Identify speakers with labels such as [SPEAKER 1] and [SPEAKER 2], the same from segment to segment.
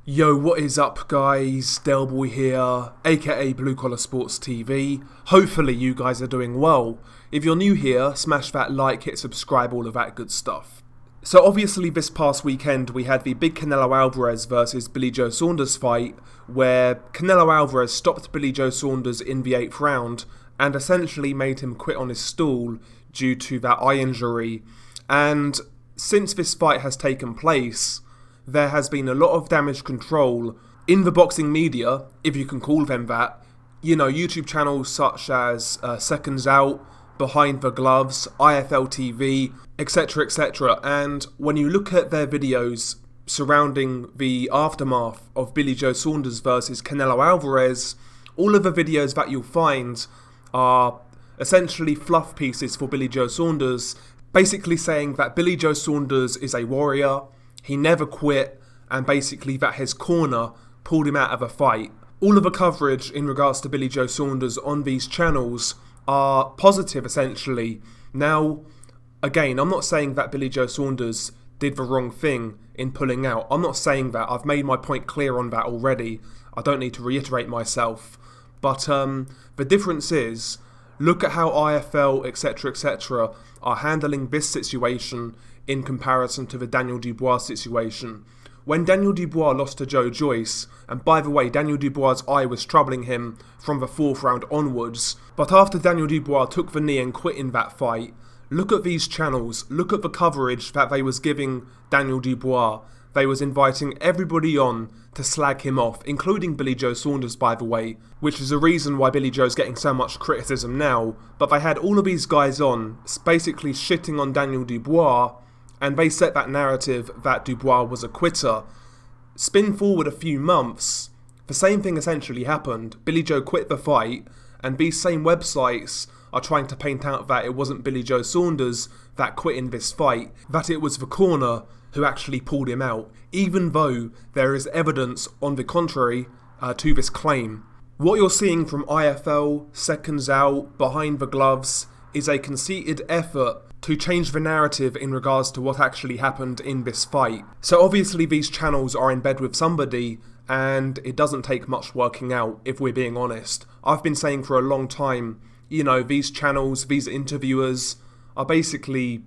[SPEAKER 1] Yo, what is up guys? Delboy here, aka Blue Collar Sports TV. Hopefully you guys are doing well. If you're new here, smash that like, hit subscribe, all of that good stuff. So obviously this past weekend we had the big Canelo Alvarez versus Billy Joe Saunders fight, where Canelo Alvarez stopped Billy Joe Saunders in the 8th round and essentially made him quit on his stool due to that eye injury. And since this fight has taken place, there has been a lot of damage control in the boxing media, if you can call them that. You know, YouTube channels such as Seconds Out, Behind the Gloves, IFL TV, etc, etc. And when you look at their videos surrounding the aftermath of Billy Joe Saunders versus Canelo Alvarez, all of the videos that you'll find are essentially fluff pieces for Billy Joe Saunders, basically saying that Billy Joe Saunders is a warrior, he never quit, and basically that his corner pulled him out of a fight. All of the coverage in regards to Billy Joe Saunders on these channels are positive, essentially. Now, again, I'm not saying that Billy Joe Saunders did the wrong thing in pulling out. I'm not saying that. I've made my point clear on that already. I don't need to reiterate myself. But the difference is, look at how IFL, etc, etc are handling this situation in comparison to the Daniel Dubois situation. When Daniel Dubois lost to Joe Joyce, and by the way, Daniel Dubois' eye was troubling him from the 4th round onwards, but after Daniel Dubois took the knee and quit in that fight, look at these channels, look at the coverage that they was giving Daniel Dubois. They was inviting everybody on to slag him off, including Billy Joe Saunders, by the way, which is the reason why Billy Joe's getting so much criticism now. But they had all of these guys on, basically shitting on Daniel Dubois, and they set that narrative that Dubois was a quitter. Spin forward a few months, the same thing essentially happened. Billy Joe quit the fight, and these same websites are trying to paint out that it wasn't Billy Joe Saunders that quit in this fight, that it was the corner who actually pulled him out, even though there is evidence on the contrary to this claim. What you're seeing from IFL, Seconds Out, Behind the Gloves is a conceited effort to change the narrative in regards to what actually happened in this fight. So obviously these channels are in bed with somebody, and it doesn't take much working out, if we're being honest. I've been saying for a long time, you know, these channels, these interviewers are basically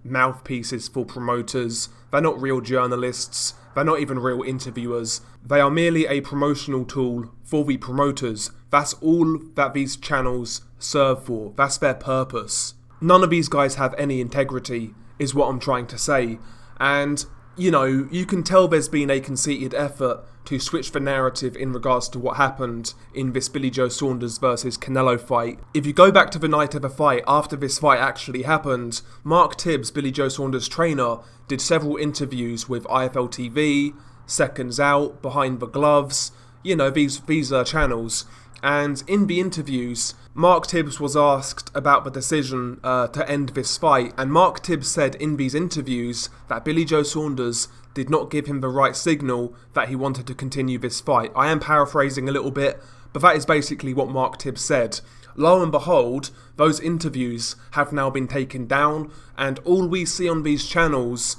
[SPEAKER 1] mouthpieces for promoters. They're not real journalists, they're not even real interviewers. They are merely a promotional tool for the promoters. That's all that these channels serve for. That's their purpose. None of these guys have any integrity, is what I'm trying to say. And, you know, you can tell there's been a conceited effort to switch the narrative in regards to what happened in this Billy Joe Saunders versus Canelo fight. If you go back to the night of the fight, after this fight actually happened, Mark Tibbs, Billy Joe Saunders' trainer, did several interviews with IFL TV, Seconds Out, Behind the Gloves, you know, these channels. And in the interviews, Mark Tibbs was asked about the decision to end this fight, and Mark Tibbs said in these interviews that Billy Joe Saunders did not give him the right signal that he wanted to continue this fight. I am paraphrasing a little bit, but that is basically what Mark Tibbs said. Lo and behold, those interviews have now been taken down, and all we see on these channels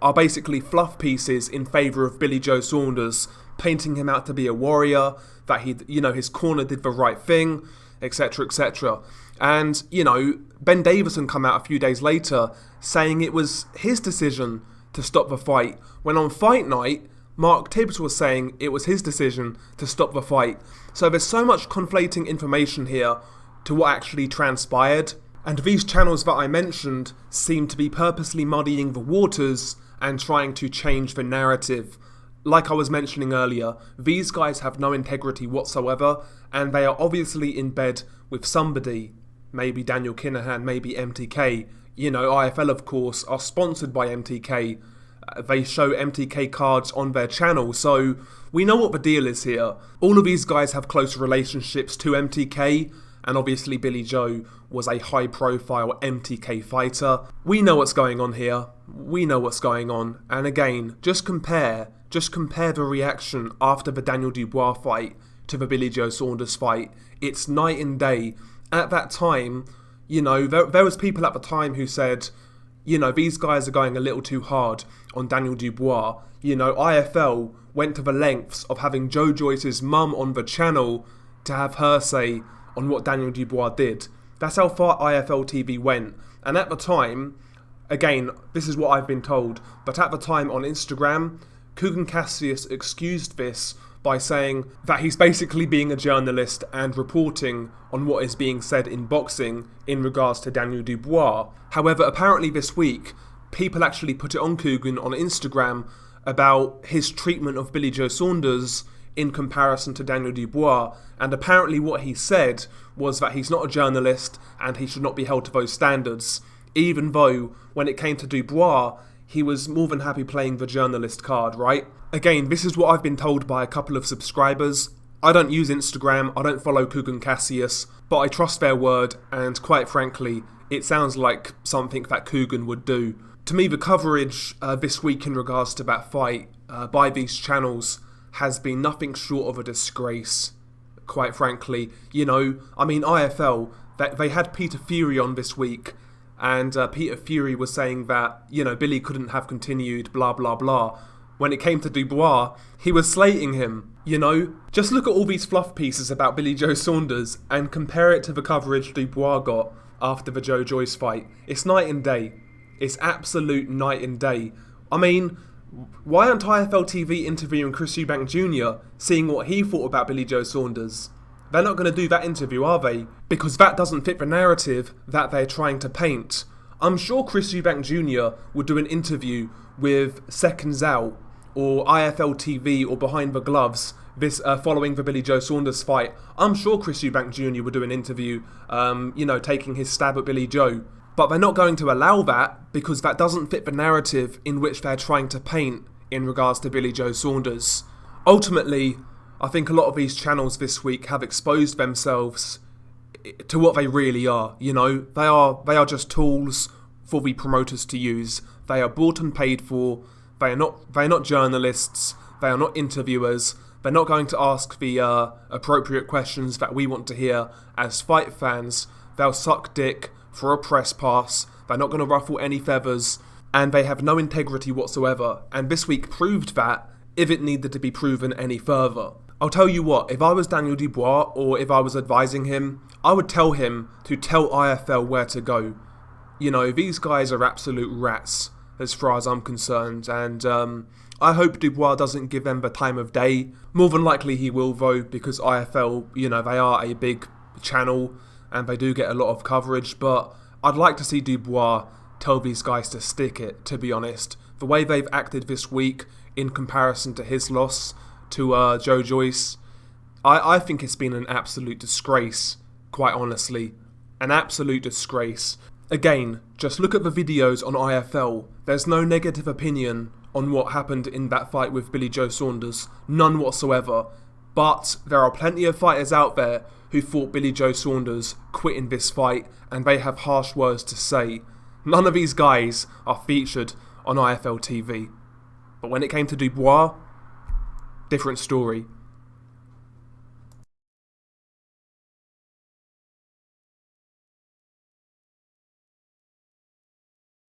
[SPEAKER 1] are basically fluff pieces in favour of Billy Joe Saunders, painting him out to be a warrior, that his corner did the right thing, etc, etc. And, you know, Ben Davison come out a few days later saying it was his decision to stop the fight, when on fight night, Mark Tibbs was saying it was his decision to stop the fight. So there's so much conflating information here to what actually transpired, and these channels that I mentioned seem to be purposely muddying the waters and trying to change the narrative. Like I was mentioning earlier, these guys have no integrity whatsoever, and they are obviously in bed with somebody. Maybe Daniel Kinahan, maybe MTK. You know, IFL of course are sponsored by MTK. They show MTK cards on their channel, so we know what the deal is here. All of these guys have close relationships to MTK, and obviously Billy Joe was a high-profile MTK fighter. We know what's going on here. We know what's going on. And again, just compare the reaction after the Daniel Dubois fight to the Billy Joe Saunders fight. It's night and day. At that time, you know, there was people at the time who said, you know, these guys are going a little too hard on Daniel Dubois. You know, IFL went to the lengths of having Joe Joyce's mum on the channel to have her say on what Daniel Dubois did. That's how far IFL TV went. And at the time, again, this is what I've been told, but at the time on Instagram, Kugan Cassius excused this by saying that he's basically being a journalist and reporting on what is being said in boxing in regards to Daniel Dubois. However, apparently this week, people actually put it on Kugan on Instagram about his treatment of Billy Joe Saunders in comparison to Daniel Dubois, and apparently what he said was that he's not a journalist and he should not be held to those standards, even though when it came to Dubois, he was more than happy playing the journalist card, right? Again, this is what I've been told by a couple of subscribers. I don't use Instagram, I don't follow Kugan Cassius, but I trust their word, and quite frankly, it sounds like something that Kugan would do. To me, the coverage this week in regards to that fight by these channels has been nothing short of a disgrace, quite frankly. You know, I mean, IFL, they had Peter Fury on this week, and Peter Fury was saying that, you know, Billy couldn't have continued, blah, blah, blah. When it came to Dubois, he was slating him, you know? Just look at all these fluff pieces about Billy Joe Saunders and compare it to the coverage Dubois got after the Joe Joyce fight. It's night and day. It's absolute night and day. I mean, why aren't IFL TV interviewing Chris Eubank Jr., seeing what he thought about Billy Joe Saunders? They're not going to do that interview, are they? Because that doesn't fit the narrative that they're trying to paint. I'm sure Chris Eubank Jr. would do an interview with Seconds Out, or IFL TV, or Behind the Gloves, this following the Billy Joe Saunders fight. I'm sure Chris Eubank Jr. would do an interview, you know, taking his stab at Billy Joe. But they're not going to allow that because that doesn't fit the narrative in which they're trying to paint in regards to Billy Joe Saunders. Ultimately, I think a lot of these channels this week have exposed themselves to what they really are. You know, they are just tools for the promoters to use. They are bought and paid for. They are not journalists. They are not interviewers. They're not going to ask the appropriate questions that we want to hear as fight fans. They'll suck dick for a press pass. They're not going to ruffle any feathers, and they have no integrity whatsoever. And this week proved that, if it needed to be proven any further. I'll tell you what, if I was Daniel Dubois, or if I was advising him, I would tell him to tell IFL where to go. You know, these guys are absolute rats, as far as I'm concerned, and I hope Dubois doesn't give them the time of day. More than likely he will, though, because IFL, you know, they are a big channel, and they do get a lot of coverage, but I'd like to see Dubois tell these guys to stick it, to be honest. The way they've acted this week in comparison to his loss to Joe Joyce, I think it's been an absolute disgrace, quite honestly. An absolute disgrace. Again, just look at the videos on IFL. There's no negative opinion on what happened in that fight with Billy Joe Saunders. None whatsoever. But there are plenty of fighters out there who thought Billy Joe Saunders quit in this fight, and they have harsh words to say. None of these guys are featured on IFL TV. But when it came to Dubois, different story.